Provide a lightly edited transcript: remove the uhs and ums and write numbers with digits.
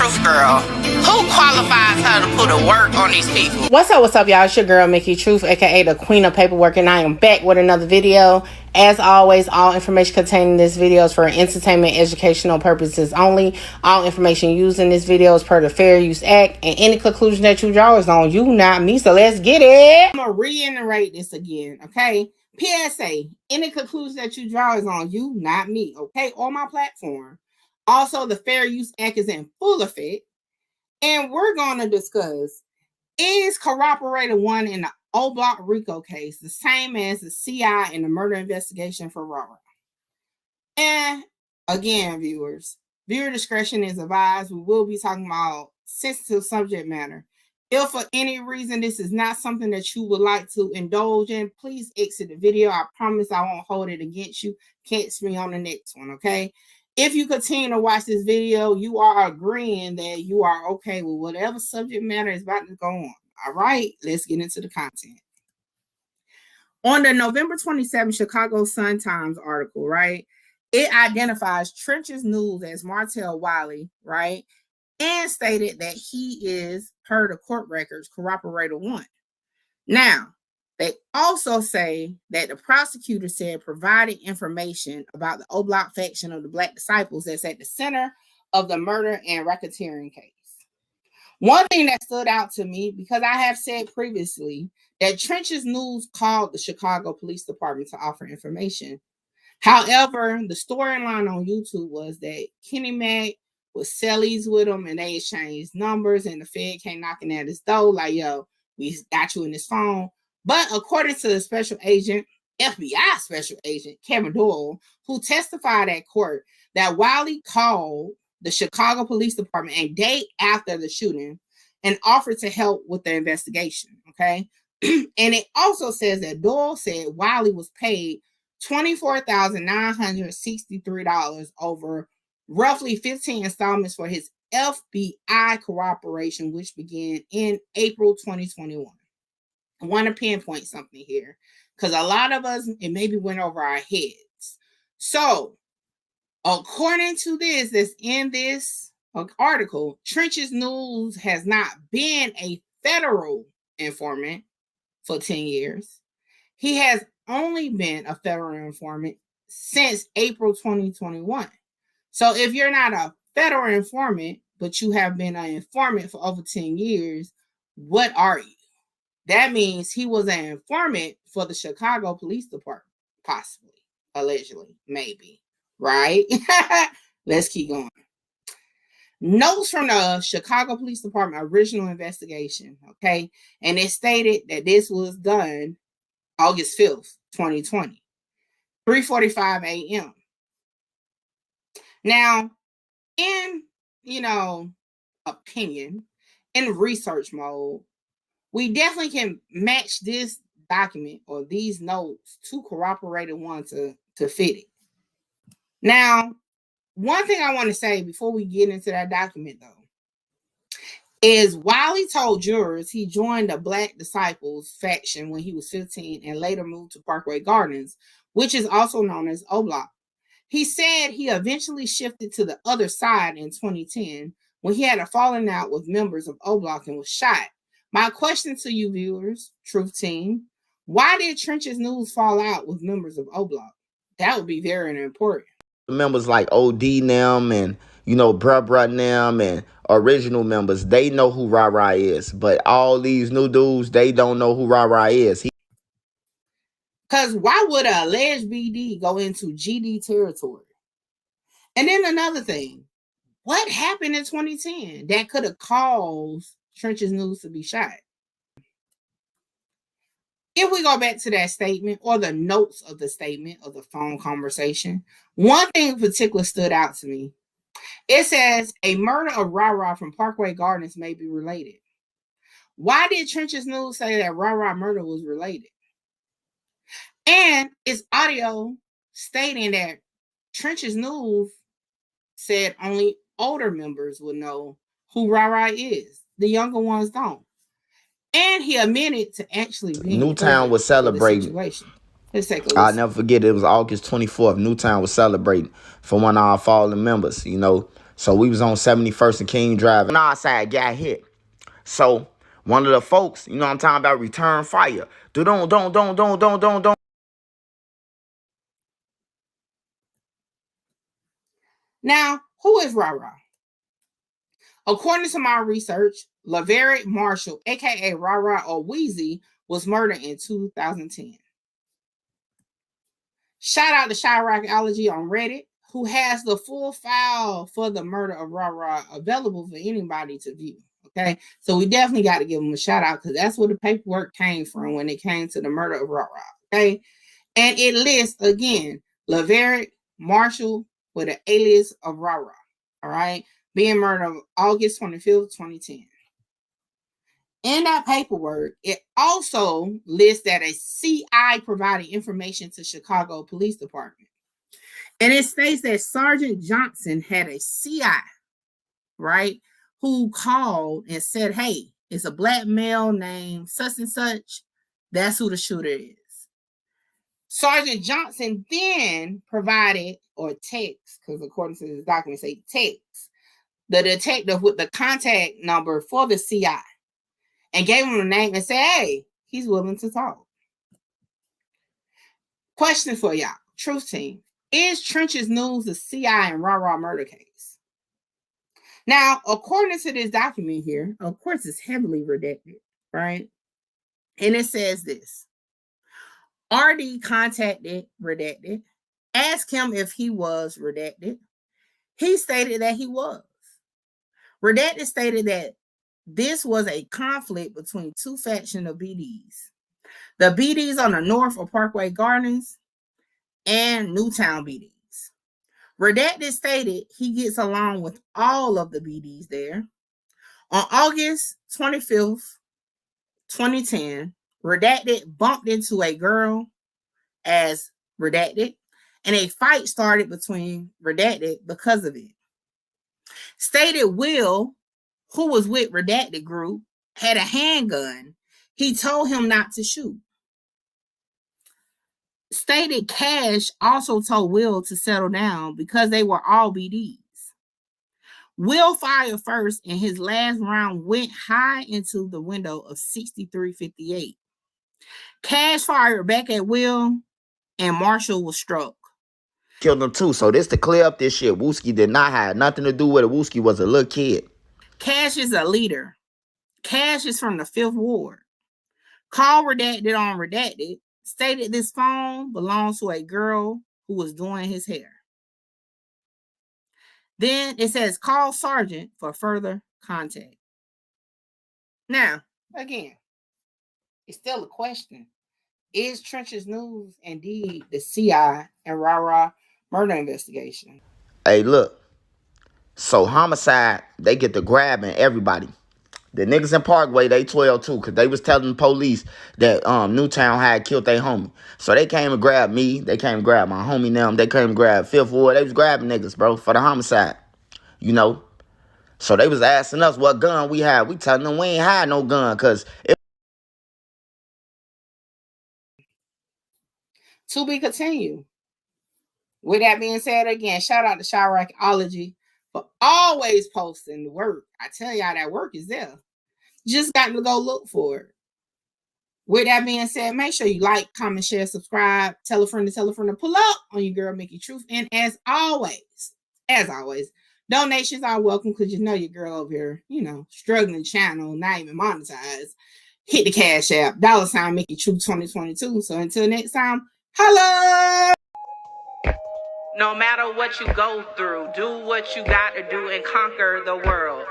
truth girl. Who qualifies her to put a work on these people? What's up, y'all? It's your girl, Mickey Truth, aka the Queen of Paperwork, and I am back with another video. As always, all information contained in this video is for entertainment, educational purposes only. All information used in this video is per the Fair Use Act, and any conclusion that you draw is on you, not me. So let's get it. I'm gonna reiterate this again, okay? PSA, any conclusion that you draw is on you, not me, okay? On my platform. Also, the Fair Use Act is in full effect, and we're going to discuss, is Cooperator 1 in the Oblock Rico case the same as the CI in the murder investigation for Rara? And again, viewers, viewer discretion is advised. We will be talking about sensitive subject matter. If for any reason this is not something that you would like to indulge in, please exit the video. I promise I won't hold it against you. Catch me on the next one, okay? If you continue to watch this video, you are agreeing that you are okay with whatever subject matter is about to go on. All right, let's get into the content. On the November 27 Chicago Sun-Times article, right, it identifies Trench's News as Martell Wiley, right, and stated that he is, per the court records, Cooperator 1. Now, they also say that the prosecutor said provided information about the Oblock faction of the Black Disciples that's at the center of the murder and racketeering case. One thing that stood out to me, because I have said previously that Trench's News called the Chicago Police Department to offer information. However, the storyline on YouTube was that Kenny Mac was sellies with him and they exchanged numbers, and the Fed came knocking at his door like, yo, we got you in this phone. But according to the special agent, FBI special agent, Kevin Doyle, who testified at court, that Wiley called the Chicago Police Department a day after the shooting and offered to help with the investigation, okay? And it also says that Doyle said Wiley was paid $24,963 over roughly 15 installments for his FBI cooperation, which began in April 2021. I want to pinpoint something here because a lot of us, it maybe went over our heads. So, according to this, that's in this article, Trench's News has not been a federal informant for 10 years. He has only been a federal informant since April 2021. So, if you're not a federal informant, but you have been an informant for over 10 years, what are you? That means he was an informant for the Chicago Police Department, possibly, allegedly, maybe, right? Let's keep going. Notes from the Chicago Police Department original investigation, okay? And it stated that this was done August 5th, 2020, 3:45 a.m. Now, in, opinion, in research mode, we definitely can match this document or these notes to Cooperator 1 to fit it. Now, one thing I want to say before we get into that document, though, is Wiley told jurors he joined the Black Disciples faction when he was 15 and later moved to Parkway Gardens, which is also known as Oblock. He said he eventually shifted to the other side in 2010 when he had a falling out with members of Oblock and was shot. My question to you viewers, Truth Team, why did Trench's News fall out with members of Oblock? That would be very important. Members like OD them and, Bruh them and original members, they know who Rara is. But all these new dudes, they don't know who Rara is. Because why would an alleged BD go into GD territory? And then another thing, what happened in 2010 that could have caused Trench's News to be shot? If we go back to that statement or the notes of the statement of the phone conversation, one thing in particular stood out to me. It says a murder of Rara from Parkway Gardens may be related. Why did Trench's News say that Rara murder was related? And it's audio stating that Trench's News said only older members would know who Rara is. The younger ones don't. And he admitted to actually being Newtown was celebrating. Let's take a listen. I'll never forget, it was August 24th. Newtown was celebrating for one of our fallen members. So we was on 71st and King Drive. And our side got hit. So one of the folks, you know what I'm talking about, return fire. Don't. Now, who is Rara? According to my research, Laverick Marshall, aka Rara or Wheezy, was murdered in 2010. Shout out to Chiracology on Reddit, who has the full file for the murder of Rara available for anybody to view. Okay, so we definitely got to give him a shout out because that's where the paperwork came from when it came to the murder of Rara. Okay, and it lists again Laverick Marshall with an alias of Rara. All right, being murdered August 25th, 2010. In that paperwork, it also lists that a CI provided information to Chicago Police Department. And it states that Sergeant Johnson had a CI, right, who called and said, hey, it's a black male named such and such. That's who the shooter is. Sergeant Johnson then provided, or text, because according to this document, say text, the detective with the contact number for the CI and gave him a name and said, hey, he's willing to talk. Question for y'all, Truth Team. Is Trenches News the CI and Rara murder case? Now, according to this document here, of course, it's heavily redacted, right? And it says this. RD contacted redacted, asked him if he was redacted. He stated that he was. Redacted stated that this was a conflict between two factions of BDs. The BDs on the north of Parkway Gardens and Newtown BDs. Redacted stated he gets along with all of the BDs there. On August 25th, 2010, Redacted bumped into a girl as Redacted, and a fight started between Redacted because of it. Stated Will, who was with Redacted group, had a handgun. He told him not to shoot. Stated Cash also told Will to settle down because they were all BDs. Will fired first, and his last round went high into the window of 6358. Cash fired back at Will, and Marshall was struck. Killed him too. So this to clear up this shit. Wooski did not have nothing to do with it. Wooski was a little kid. Cash is a leader. Cash is from the 5th Ward. Call Redacted on Redacted. Stated this phone belongs to a girl who was doing his hair. Then it says call Sergeant for further contact. Now, again, it's still a question. Is Trenches News indeed the CI and Rara murder investigation? Hey, look. So homicide, they get to grabbing everybody. The niggas in Parkway, they 12 too, because they was telling the police that Newtown had killed their homie. So they came and grabbed me. They came and grabbed my homie them. They came and grabbed 5th Ward. They was grabbing niggas, bro, for the homicide. You know? So they was asking us what gun we had. We telling them we ain't had no gun, because to be continued. With that being said, again, shout out to Chiracology for always posting the work. I tell y'all that work is there. Just got to go look for it. With that being said, make sure you like, comment, share, subscribe, tell a friend to pull up on your girl Mickey Truth. And as always, donations are welcome because you know your girl over here, struggling channel, not even monetized. Hit the Cash App, $ Mickey Truth 2022. So until next time, holla! No matter what you go through, do what you got to do and conquer the world.